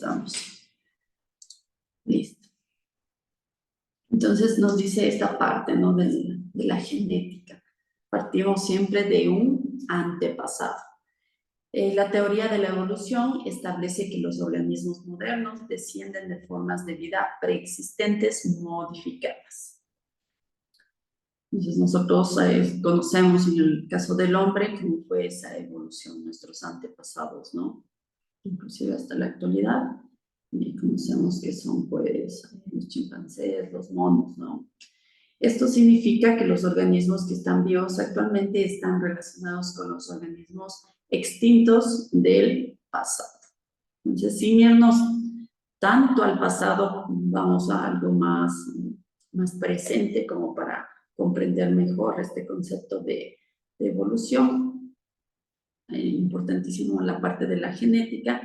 estamos. Listo. Entonces nos dice esta parte, ¿no? De la genética. Partimos siempre de un antepasado. La teoría de la evolución establece que los organismos modernos descienden de formas de vida preexistentes modificadas. Entonces nosotros conocemos en el caso del hombre cómo fue esa evolución, nuestros antepasados, ¿no? Inclusive hasta la actualidad, y conocemos que son pues los chimpancés, los monos, ¿no? Esto significa que los organismos que están vivos actualmente están relacionados con los organismos extintos del pasado. Entonces, sin irnos tanto al pasado, vamos a algo más presente como para comprender mejor este concepto de evolución. Importantísimo la parte de la genética.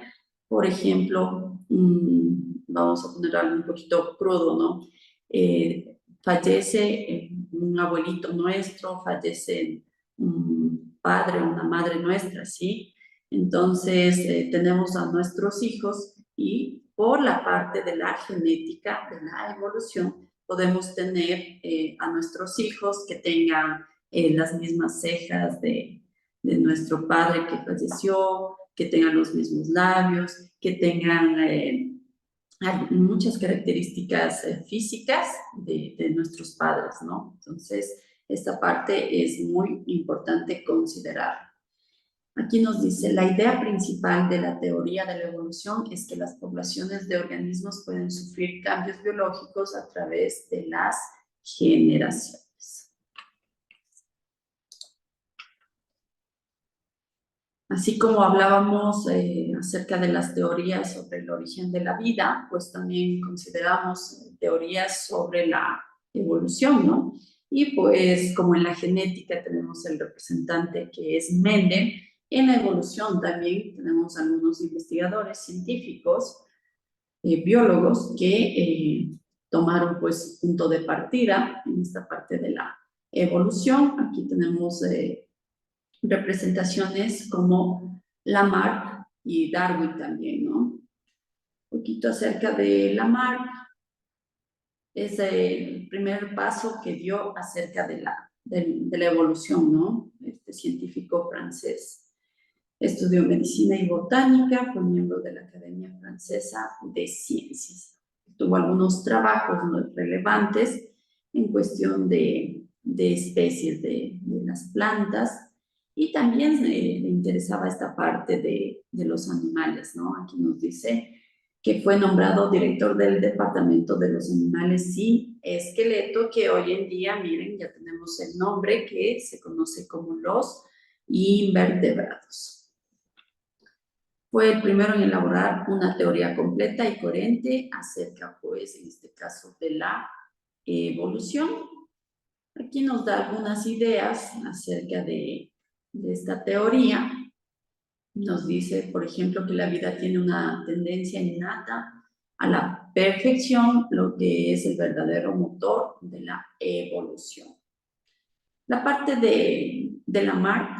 Por ejemplo, vamos a poner algo un poquito crudo, ¿no? Fallece un abuelito nuestro, fallece un padre, una madre nuestra, ¿sí? Entonces, tenemos a nuestros hijos y por la parte de la genética, de la evolución, podemos tener a nuestros hijos que tengan las mismas cejas de nuestro padre que falleció, que tengan los mismos labios, que tengan muchas características físicas de nuestros padres, ¿no? Entonces, esta parte es muy importante considerar. Aquí nos dice, la idea principal de la teoría de la evolución es que las poblaciones de organismos pueden sufrir cambios biológicos a través de las generaciones. Así como hablábamos acerca de las teorías sobre el origen de la vida, pues también consideramos teorías sobre la evolución, ¿no? Y pues como en la genética tenemos el representante que es Mendel, en la evolución también tenemos algunos investigadores científicos, biólogos, que tomaron pues punto de partida en esta parte de la evolución. Aquí tenemos representaciones como Lamarck y Darwin también, ¿no? Un poquito acerca de Lamarck, es el primer paso que dio acerca de la evolución, ¿no? Este científico francés. Estudió medicina y botánica, fue miembro de la Academia Francesa de Ciencias. Tuvo algunos trabajos muy relevantes en cuestión de especies de las plantas, y también le interesaba esta parte de los animales, ¿no? Aquí nos dice que fue nombrado director del Departamento de los Animales sin Esqueleto, que hoy en día, miren, ya tenemos el nombre que se conoce como los invertebrados. Fue el primero en elaborar una teoría completa y coherente acerca, pues, en este caso, de la evolución. Aquí nos da algunas ideas acerca de esta teoría. Nos dice, por ejemplo, que la vida tiene una tendencia innata a la perfección, lo que es el verdadero motor de la evolución. La parte de Lamarck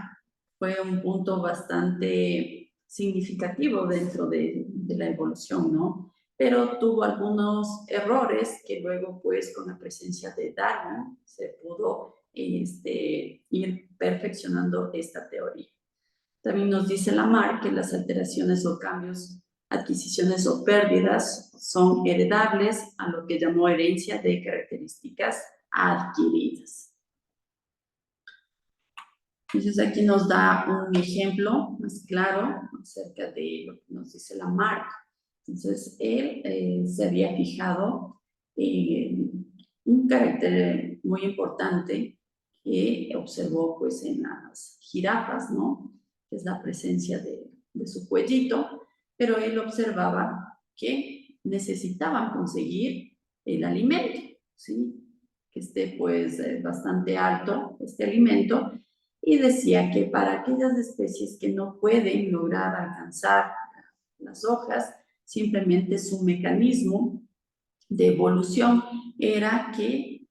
fue un punto bastante significativo dentro de la evolución, ¿no? Pero tuvo algunos errores que luego, pues, con la presencia de Darwin, se pudo ir perfeccionando esta teoría. También nos dice Lamarck que las alteraciones o cambios, adquisiciones o pérdidas son heredables, a lo que llamó herencia de características adquiridas. Entonces aquí nos da un ejemplo más claro acerca de lo que nos dice Lamarck. Entonces él se había fijado en un carácter muy importante que observó pues en las jirafas, ¿no? Que es la presencia de su cuellito, pero él observaba que necesitaban conseguir el alimento, ¿sí? Que esté pues bastante alto este alimento, y decía que para aquellas especies que no pueden lograr alcanzar las hojas, simplemente su mecanismo de evolución era que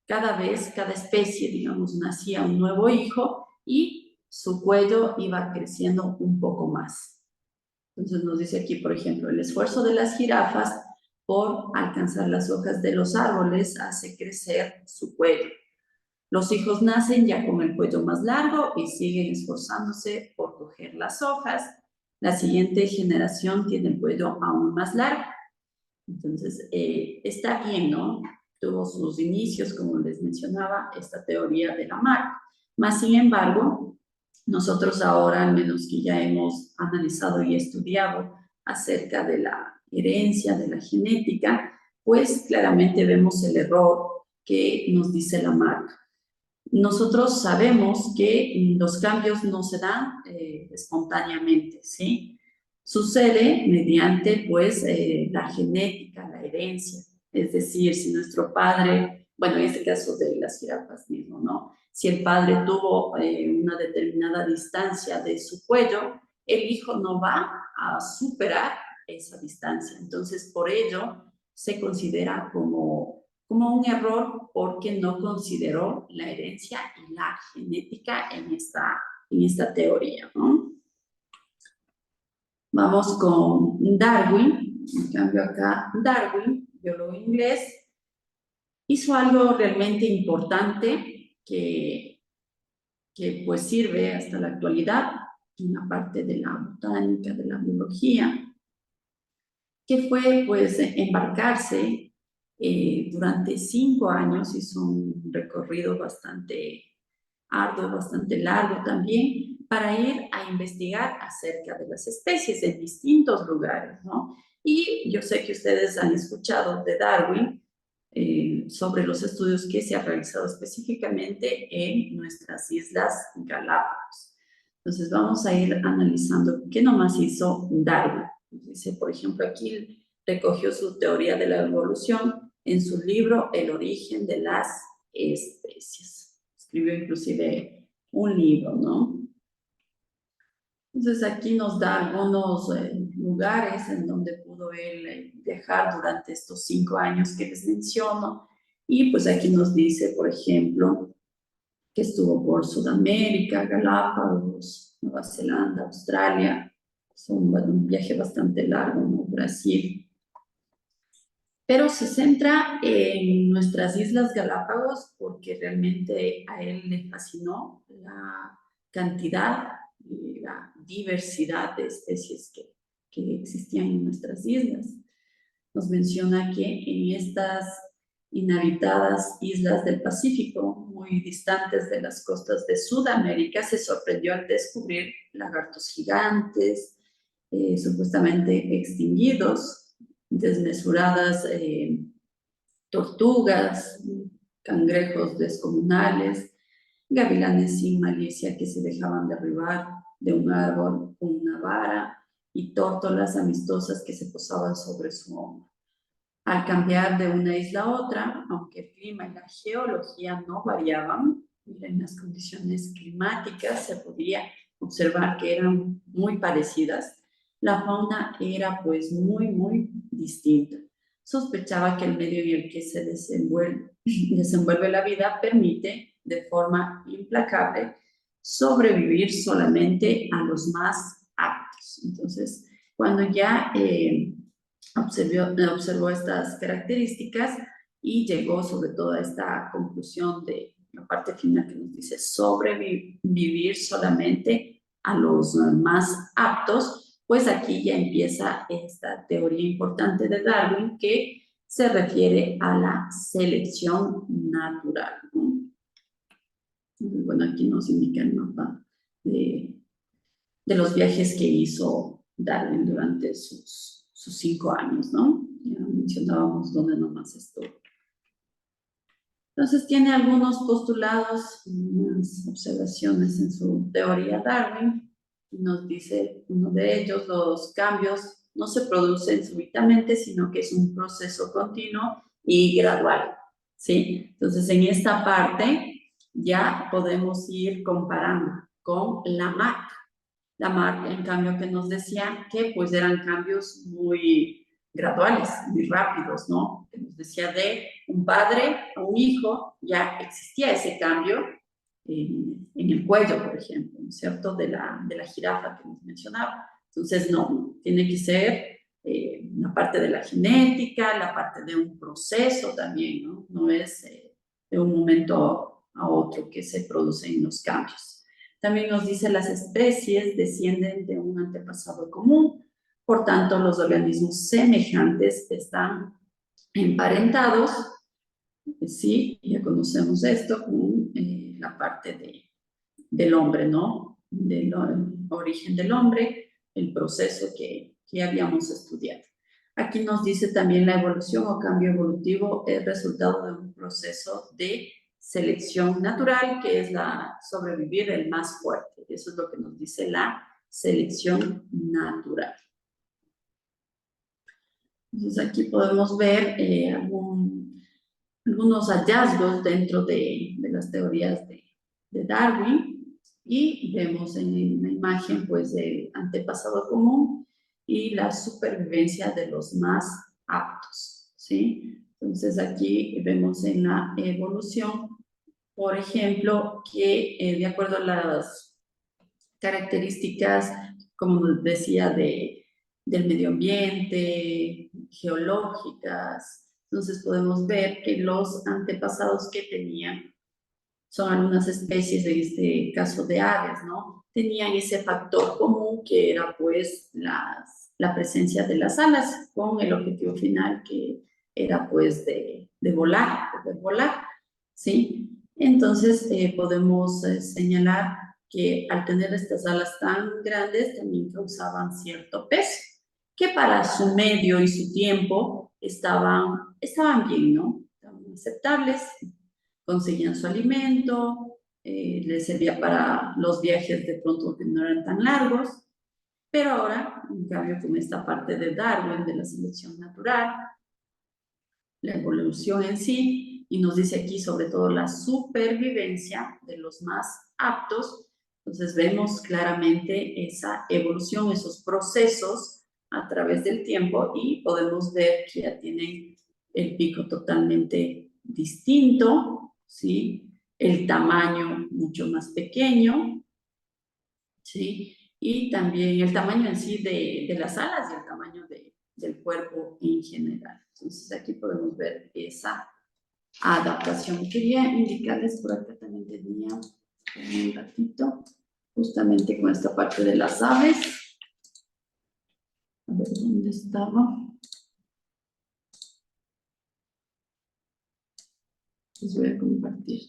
cada vez, cada especie, digamos, nacía un nuevo hijo y su cuello iba creciendo un poco más. Entonces nos dice aquí, por ejemplo, el esfuerzo de las jirafas por alcanzar las hojas de los árboles hace crecer su cuello. Los hijos nacen ya con el cuello más largo y siguen esforzándose por coger las hojas. La siguiente generación tiene el cuello aún más largo. Entonces, está bien, ¿no? Tuvo sus inicios, como les mencionaba, esta teoría de Lamarck. Más sin embargo, nosotros ahora, al menos que ya hemos analizado y estudiado acerca de la herencia, de la genética, pues claramente vemos el error que nos dice Lamarck. Nosotros sabemos que los cambios no se dan espontáneamente, ¿sí? Sucede mediante, pues, la genética, la herencia. Es decir, si nuestro padre, bueno, en este caso de las jirafas mismo, ¿no? Si el padre tuvo una determinada distancia de su cuello, el hijo no va a superar esa distancia. Entonces, por ello, se considera como un error porque no consideró la herencia y la genética en esta teoría, ¿no? Vamos con Darwin. En cambio acá, Darwin, biólogo inglés, hizo algo realmente importante que pues sirve hasta la actualidad en la parte de la botánica, de la biología, que fue pues embarcarse durante 5 años, hizo un recorrido bastante arduo, bastante largo también, para ir a investigar acerca de las especies en distintos lugares, ¿no? Y yo sé que ustedes han escuchado de Darwin sobre los estudios que se han realizado específicamente en nuestras islas Galápagos. Entonces vamos a ir analizando qué nomás hizo Darwin. Dice, por ejemplo, aquí recogió su teoría de la evolución en su libro El origen de las especies. Escribió inclusive un libro, ¿no? Entonces aquí nos da algunos lugares en donde pudo él viajar durante estos 5 años que les menciono. Y pues aquí nos dice, por ejemplo, que estuvo por Sudamérica, Galápagos, Nueva Zelanda, Australia. Es un viaje bastante largo, ¿no? Brasil. Pero se centra en nuestras Islas Galápagos porque realmente a él le fascinó la cantidad y la diversidad de especies que existían en nuestras islas. Nos menciona que en estas inhabitadas islas del Pacífico, muy distantes de las costas de Sudamérica, se sorprendió al descubrir lagartos gigantes, supuestamente extinguidos, desmesuradas tortugas, cangrejos descomunales, gavilanes sin malicia que se dejaban derribar de un árbol con una vara y tórtolas amistosas que se posaban sobre su hombro. Al cambiar de una isla a otra, aunque el clima y la geología no variaban, en las condiciones climáticas se podía observar que eran muy parecidas, la fauna era pues muy distinta. Sospechaba que el medio en el que se desenvuelve la vida permite de forma implacable sobrevivir solamente a los más aptos. Entonces, cuando ya observó estas características y llegó sobre todo a esta conclusión de la parte final que nos dice sobrevivir solamente a los más aptos, pues aquí ya empieza esta teoría importante de Darwin que se refiere a la selección natural, ¿no? Bueno, aquí nos indica el mapa de los viajes que hizo Darwin durante sus 5 años, ¿no? Ya mencionábamos dónde nomás estuvo. Entonces tiene algunos postulados, unas observaciones en su teoría Darwin. Nos dice uno de ellos, los cambios no se producen súbitamente, sino que es un proceso continuo y gradual, ¿sí? Entonces en esta parte ya podemos ir comparando con Lamarck. Lamarck, en cambio, que nos decía que pues eran cambios muy graduales, muy rápidos, ¿no? Que nos decía de un padre a un hijo, ya existía ese cambio en el cuello, por ejemplo, ¿no es cierto? De la jirafa que nos mencionaba. Entonces, no, tiene que ser la parte de la genética, la parte de un proceso también, ¿no? No es de un momento a otro que se producen los cambios. También nos dice las especies descienden de un antepasado común, por tanto los organismos semejantes están emparentados, sí, ya conocemos esto con la parte del hombre, ¿no? Del origen del hombre, el proceso que habíamos estudiado. Aquí nos dice también la evolución o cambio evolutivo es resultado de un proceso de selección natural, que es la sobrevivir el más fuerte. Eso es lo que nos dice la selección natural. Entonces aquí podemos ver algunos hallazgos dentro de las teorías de Darwin y vemos en la imagen pues el antepasado común y la supervivencia de los más aptos, ¿sí? Entonces aquí vemos en la evolución, por ejemplo, que de acuerdo a las características, como decía, del medio ambiente, geológicas, entonces podemos ver que los antepasados que tenían son algunas especies, en este caso de aves, ¿no? Tenían ese factor común que era pues la presencia de las alas con el objetivo final que era pues de volar, poder volar, ¿sí? Entonces podemos señalar que al tener estas alas tan grandes también causaban cierto peso, que para su medio y su tiempo estaban bien, ¿no? Estaban aceptables, conseguían su alimento, les servía para los viajes de pronto que no eran tan largos, pero ahora, en cambio, con esta parte de Darwin, de la selección natural, la evolución en sí, y nos dice aquí sobre todo la supervivencia de los más aptos, entonces vemos claramente esa evolución, esos procesos a través del tiempo y podemos ver que ya tienen el pico totalmente distinto, ¿sí? El tamaño mucho más pequeño, ¿sí? Y también el tamaño en sí de las alas y el tamaño del cuerpo en general. Entonces aquí podemos ver esa adaptación. Quería indicarles por acá también tenía un ratito, justamente con esta parte de las aves. A ver dónde estaba. Les voy a compartir.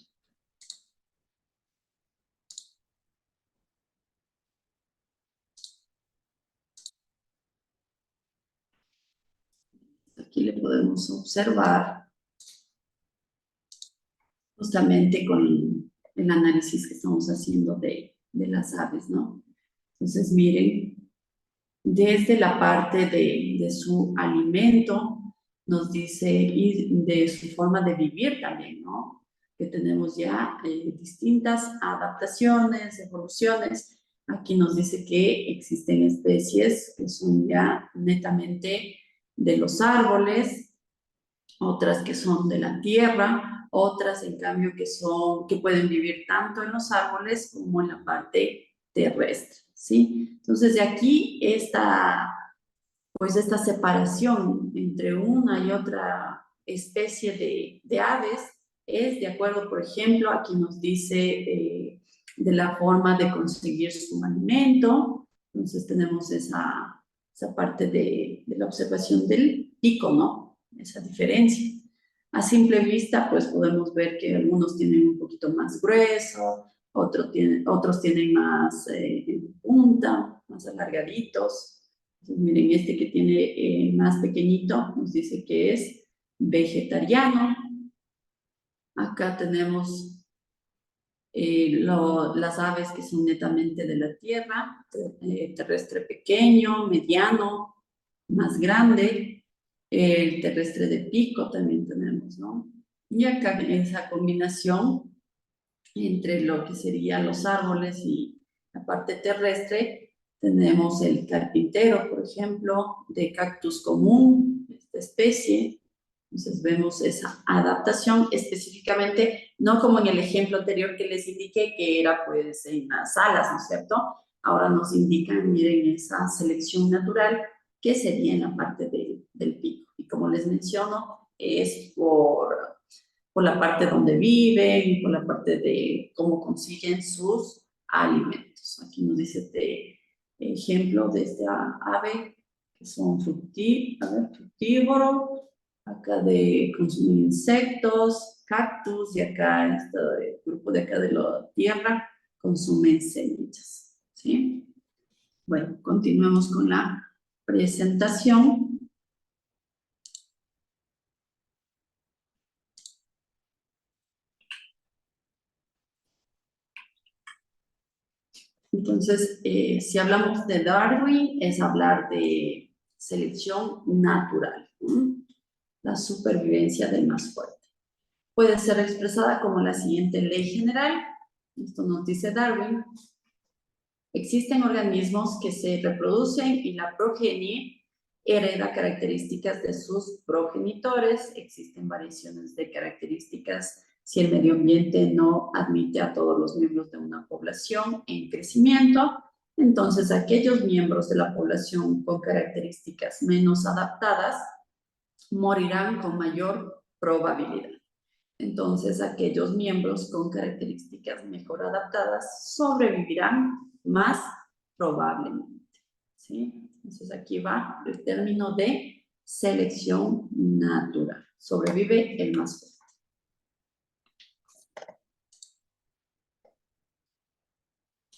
Aquí le podemos observar justamente con el análisis que estamos haciendo de las aves, ¿no? Entonces, miren, desde la parte de su alimento, nos dice, y de su forma de vivir también, ¿no? Que tenemos ya distintas adaptaciones, evoluciones. Aquí nos dice que existen especies que son ya netamente de los árboles, otras que son de la tierra, otras en cambio que pueden vivir tanto en los árboles como en la parte terrestre, ¿sí? Entonces de aquí pues esta separación entre una y otra especie de aves es de acuerdo, por ejemplo, aquí nos dice de la forma de conseguir su alimento, entonces tenemos esa parte de la observación del pico, ¿no? Esa diferencia. A simple vista, pues podemos ver que algunos tienen un poquito más grueso, otros tienen más punta, más alargaditos. Entonces, miren, este que tiene más pequeñito nos dice que es vegetariano. Acá tenemos las aves que son netamente de la tierra, terrestre pequeño, mediano, más grande, el terrestre de pico también tenemos, ¿no? Y acá esa combinación entre lo que serían los árboles y la parte terrestre, tenemos el carpintero, por ejemplo, de cactus común, esta especie. Entonces vemos esa adaptación específicamente, no como en el ejemplo anterior que les indiqué, que era pues en las alas, ¿no es cierto? ahora nos indican, miren, esa selección natural que sería en la parte del pico. Y como les menciono, es por la parte donde viven, por la parte de cómo consiguen sus alimentos. Aquí nos dice este ejemplo de esta ave, que son frutívoro, acá de consumir insectos, cactus, y acá este grupo de acá de la tierra consumen semillas, ¿sí? Bueno, continuemos con la presentación. Entonces, si hablamos de Darwin, es hablar de selección natural, la supervivencia del más fuerte. Puede ser expresada como la siguiente ley general. Esto nos dice Darwin. Existen organismos que se reproducen y la progenie hereda características de sus progenitores. Existen variaciones de características si el medio ambiente no admite a todos los miembros de una población en crecimiento. Entonces, aquellos miembros de la población con características menos adaptadas morirán con mayor probabilidad. Entonces, aquellos miembros con características mejor adaptadas sobrevivirán más probablemente, ¿sí? Entonces, aquí va el término de selección natural. Sobrevive el más fuerte.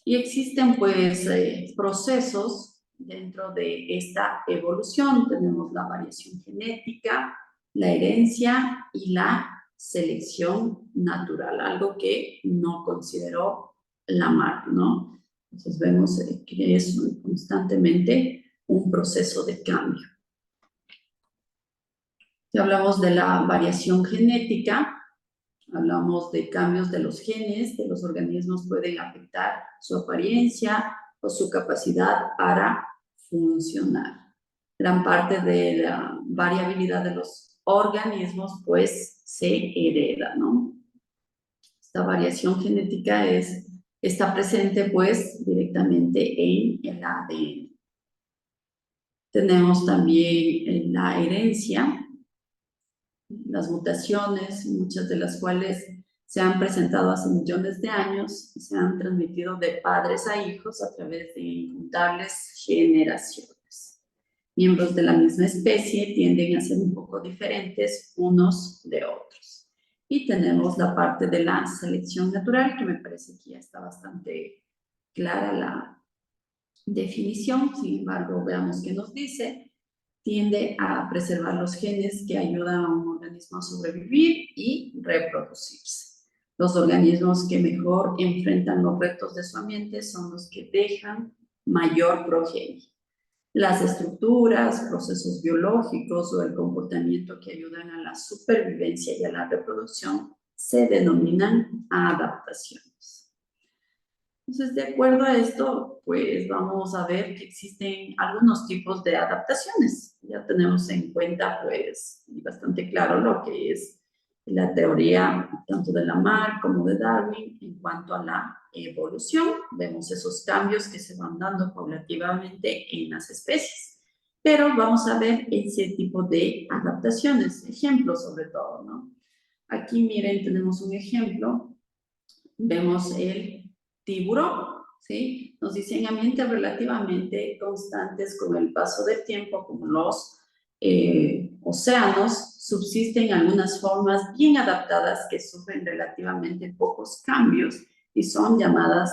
Y existen, pues, procesos dentro de esta evolución. Tenemos la variación genética, la herencia y la selección natural, algo que no consideró Lamarck, ¿no? Entonces vemos que es constantemente un proceso de cambio. Si hablamos de la variación genética, hablamos de cambios de los genes de los organismos pueden afectar su apariencia o su capacidad para funcionar. Gran parte de la variabilidad de los organismos pues se hereda, ¿no? Esta variación genética está presente pues directamente en el ADN. Tenemos también la herencia, las mutaciones, muchas de las cuales se han presentado hace millones de años y se han transmitido de padres a hijos a través de incontables generaciones. Miembros de la misma especie tienden a ser un poco diferentes unos de otros. Y tenemos la parte de la selección natural, que me parece que ya está bastante clara la definición. Sin embargo, veamos qué nos dice. Tiende a preservar los genes que ayudan a un organismo a sobrevivir y reproducirse. Los organismos que mejor enfrentan los retos de su ambiente son los que dejan mayor progenie. Las estructuras, procesos biológicos o el comportamiento que ayudan a la supervivencia y a la reproducción se denominan adaptaciones. Entonces, de acuerdo a esto, pues vamos a ver que existen algunos tipos de adaptaciones. Ya tenemos en cuenta, pues, bastante claro lo que es la teoría tanto de Lamarck como de Darwin en cuanto a la evolución. Vemos esos cambios que se van dando paulativamente en las especies. Pero vamos a ver ese tipo de adaptaciones, ejemplos sobre todo, ¿no? Aquí, miren, tenemos un ejemplo. Vemos el tiburón, ¿sí? Nos dicen ambientes relativamente constantes con el paso del tiempo, como los océanos, subsisten algunas formas bien adaptadas que sufren relativamente pocos cambios y son llamadas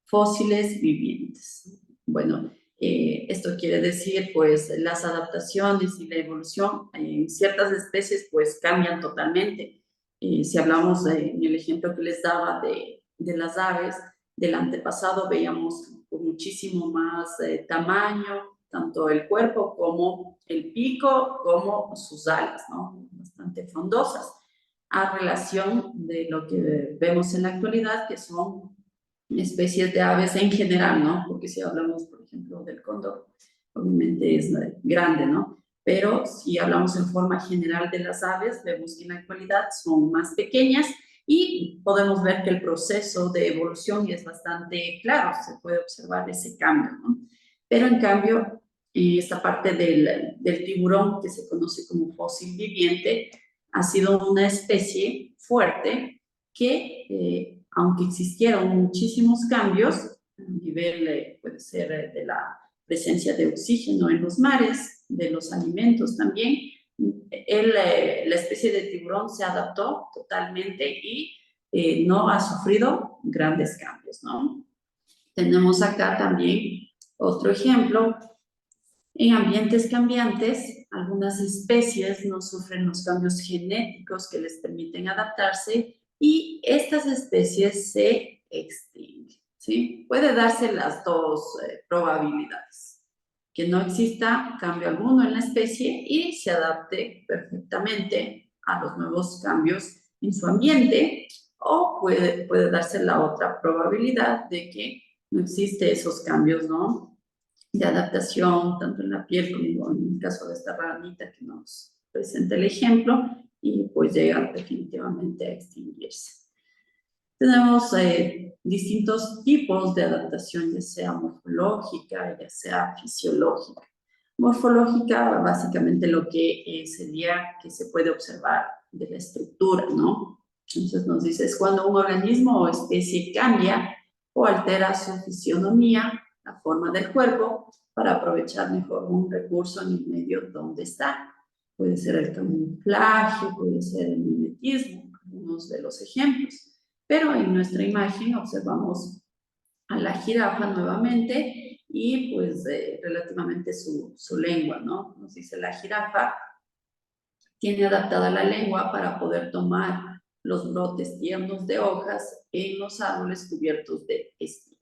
fósiles vivientes. Bueno, esto quiere decir, pues, las adaptaciones y la evolución en ciertas especies, pues, cambian totalmente. Si hablamos en el ejemplo que les daba de las aves, del antepasado veíamos con muchísimo más tamaño, tanto el cuerpo como el pico, como sus alas, ¿no? Bastante frondosas, a relación de lo que vemos en la actualidad, que son especies de aves en general, ¿no? Porque si hablamos, por ejemplo, del cóndor, obviamente es grande, ¿no? Pero si hablamos en forma general de las aves, vemos que en la actualidad son más pequeñas Y podemos ver que el proceso de evolución es bastante claro, se puede observar ese cambio, ¿no? Pero en cambio, esta parte del tiburón, que se conoce como fósil viviente, ha sido una especie fuerte que, aunque existieron muchísimos cambios, a nivel, puede ser de la presencia de oxígeno en los mares, de los alimentos también, la especie de tiburón se adaptó totalmente y no ha sufrido grandes cambios, ¿no? Tenemos acá también otro ejemplo. En ambientes cambiantes, algunas especies no sufren los cambios genéticos que les permiten adaptarse y estas especies se extinguen, ¿sí? Puede darse las dos probabilidades, que no exista cambio alguno en la especie y se adapte perfectamente a los nuevos cambios en su ambiente, o puede darse la otra probabilidad de que no existe esos cambios, ¿no?, de adaptación, tanto en la piel como en el caso de esta ranita que nos presenta el ejemplo, y pues llega definitivamente a extinguirse. Tenemos distintos tipos de adaptación, ya sea morfológica, ya sea fisiológica. Morfológica, básicamente lo que sería que se puede observar de la estructura, ¿no? Entonces nos dice, es cuando un organismo o especie cambia o altera su fisionomía, la forma del cuerpo, para aprovechar mejor un recurso en el medio donde está. Puede ser el camuflaje, puede ser el mimetismo, algunos de los ejemplos. Pero en nuestra imagen observamos a la jirafa nuevamente y pues relativamente su lengua, ¿no? Nos dice la jirafa tiene adaptada la lengua para poder tomar los brotes tiernos de hojas en los árboles cubiertos de espinas.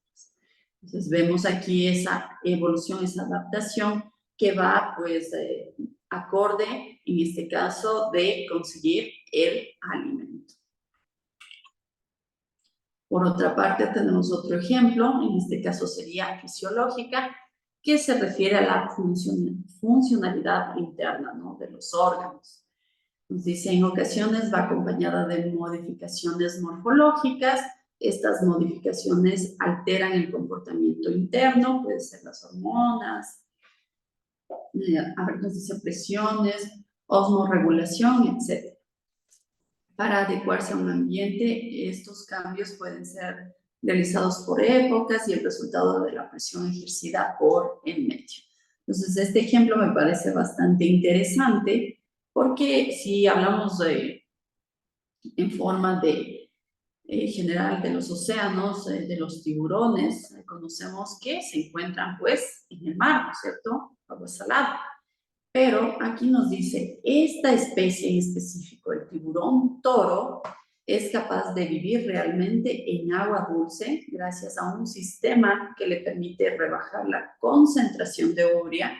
Entonces vemos aquí esa evolución, esa adaptación que va pues acorde en este caso de conseguir el alimento. Por otra parte, tenemos otro ejemplo, en este caso sería fisiológica, que se refiere a la funcionalidad interna, ¿no?, de los órganos. Nos dice, en ocasiones va acompañada de modificaciones morfológicas. Estas modificaciones alteran el comportamiento interno, puede ser las hormonas, a ver, nos dice presiones, osmorregulación, etc. Para adecuarse a un ambiente, estos cambios pueden ser realizados por épocas y el resultado de la presión ejercida por el medio. Entonces, este ejemplo me parece bastante interesante porque si hablamos en forma de general de los océanos, de los tiburones, conocemos que se encuentran pues en el mar, ¿no es cierto? Agua salada. Pero aquí nos dice, esta especie en específico, el tiburón toro, es capaz de vivir realmente en agua dulce gracias a un sistema que le permite rebajar la concentración de urea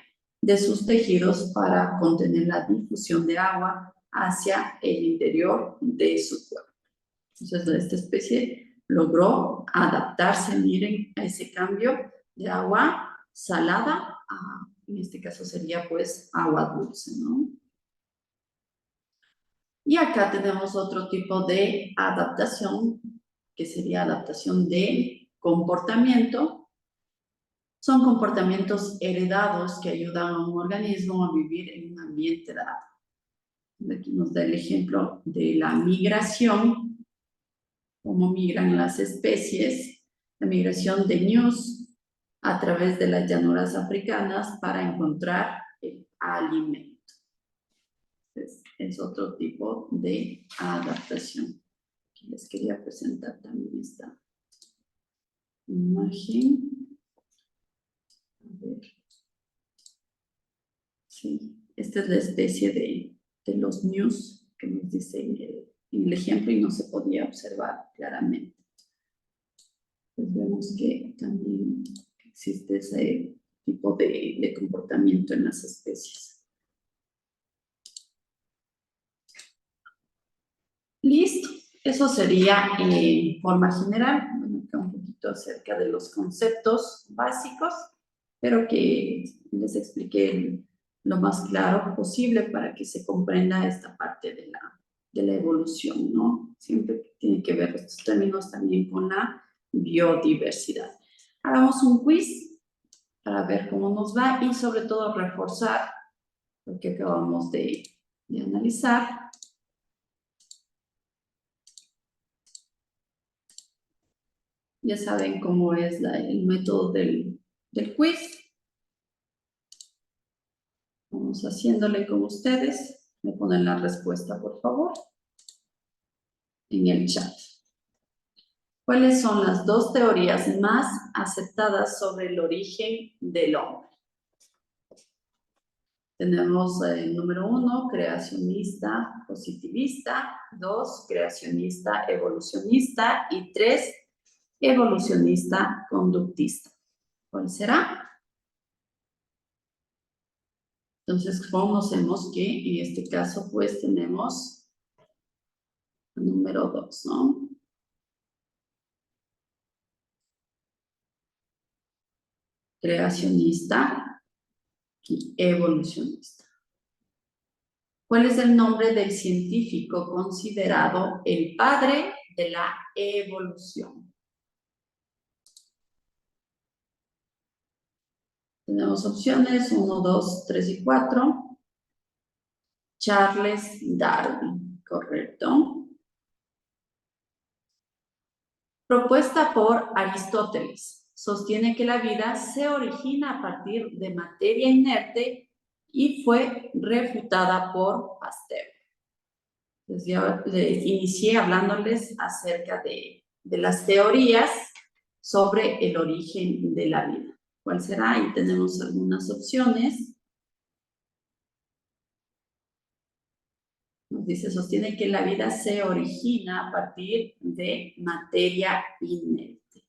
de sus tejidos para contener la difusión de agua hacia el interior de su cuerpo. Entonces, esta especie logró adaptarse, miren, a ese cambio de agua salada a, en este caso sería pues agua dulce, ¿no? Y acá tenemos otro tipo de adaptación, que sería adaptación de comportamiento. Son comportamientos heredados que ayudan a un organismo a vivir en un ambiente dado. Aquí nos da el ejemplo de la migración, cómo migran las especies, la migración de ñus a través de las llanuras africanas para encontrar el alimento. Es otro tipo de adaptación que les quería presentar también esta imagen. A ver. Sí, esta es la especie de los ñus que nos dice en el ejemplo y no se podía observar claramente. Pues vemos que también existe ese tipo de comportamiento en las especies. Listo, eso sería en forma general, bueno, un poquito acerca de los conceptos básicos, pero que les expliqué lo más claro posible para que se comprenda esta parte de la evolución, ¿no? Siempre tiene que ver estos términos también con la biodiversidad. Hagamos un quiz para ver cómo nos va y sobre todo reforzar lo que acabamos de analizar. Ya saben cómo es el método del quiz. Vamos haciéndole con ustedes. Me ponen la respuesta, por favor, en el chat. ¿Cuáles son las dos teorías más aceptadas sobre el origen del hombre? Tenemos el número 1, creacionista positivista, 2, creacionista evolucionista y 3, evolucionista conductista. ¿Cuál será? Entonces, conocemos que en este caso, pues, tenemos el número 2, ¿no? Creacionista y evolucionista. ¿Cuál es el nombre del científico considerado el padre de la evolución? Tenemos opciones 1, 2, 3 y 4. Charles Darwin, correcto. Propuesta por Aristóteles. Sostiene que la vida se origina a partir de materia inerte y fue refutada por Pasteur. Entonces, yo les inicié hablándoles acerca de las teorías sobre el origen de la vida. ¿Cuál será? Ahí tenemos algunas opciones. Nos dice, sostiene que la vida se origina a partir de materia inerte.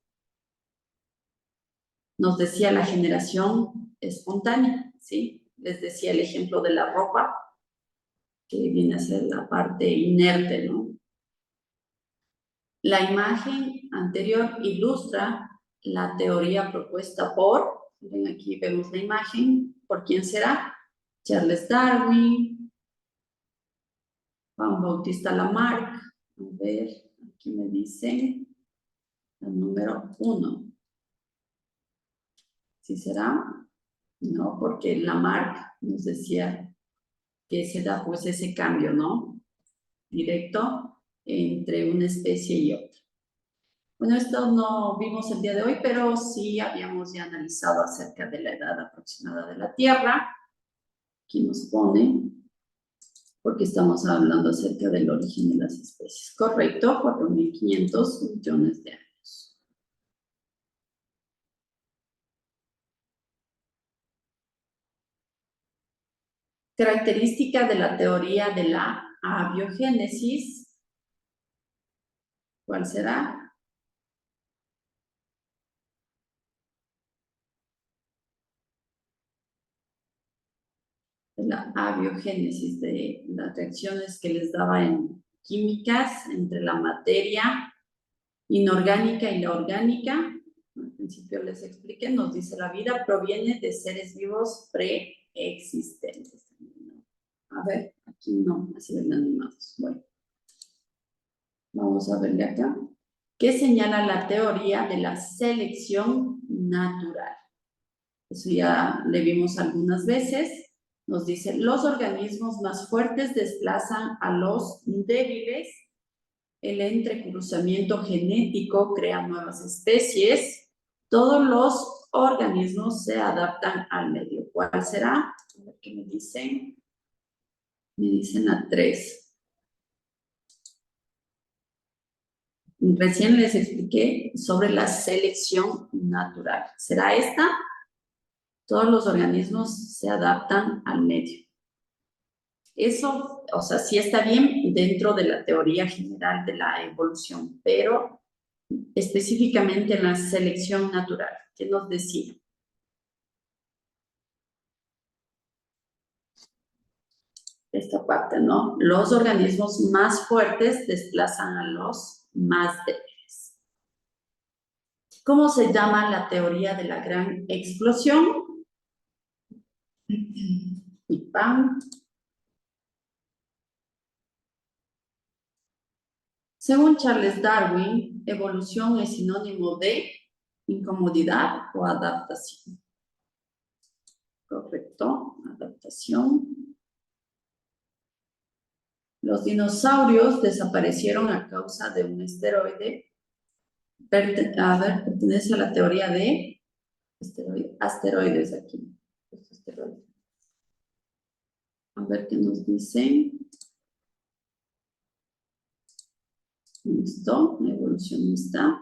Nos decía la generación espontánea, ¿sí? Les decía el ejemplo de la ropa, que viene a ser la parte inerte, ¿no? La imagen anterior ilustra la teoría propuesta por, ven aquí vemos la imagen, ¿por quién será? Charles Darwin, Juan Bautista Lamarck, a ver, aquí me dicen el número 1. ¿Sí será? No, porque Lamarck nos decía que se da pues ese cambio, ¿no? Directo entre una especie y otra. Bueno, esto no vimos el día de hoy, pero sí habíamos ya analizado acerca de la edad aproximada de la Tierra. Aquí nos pone, porque estamos hablando acerca del origen de las especies. Correcto, 4.500 millones de años. Característica de la teoría de la abiogénesis. ¿Cuál será? De la abiogénesis, de las reacciones que les daba en químicas entre la materia inorgánica y la orgánica. Al principio les expliqué, nos dice la vida proviene de seres vivos preexistentes. A ver, aquí no, así ven animados. Bueno, vamos a verle acá. ¿Qué señala la teoría de la selección natural? Eso ya le vimos algunas veces. Nos dice, los organismos más fuertes desplazan a los débiles. El entrecruzamiento genético crea nuevas especies. Todos los organismos se adaptan al medio. ¿Cuál será? A ver qué me dicen. Me dicen a 3. Recién les expliqué sobre la selección natural. ¿Será esta? Todos los organismos se adaptan al medio. Eso, o sea, sí está bien dentro de la teoría general de la evolución, pero específicamente en la selección natural, ¿qué nos decía? Esta parte, ¿no? Los organismos más fuertes desplazan a los más débiles. ¿Cómo se llama la teoría de la gran explosión? Big Bang. Según Charles Darwin, evolución es sinónimo de incomodidad o adaptación. Correcto, adaptación. Los dinosaurios desaparecieron a causa de un asteroide. Pertenece a la teoría de asteroides aquí. A ver qué nos dicen. Listo, la evolución está.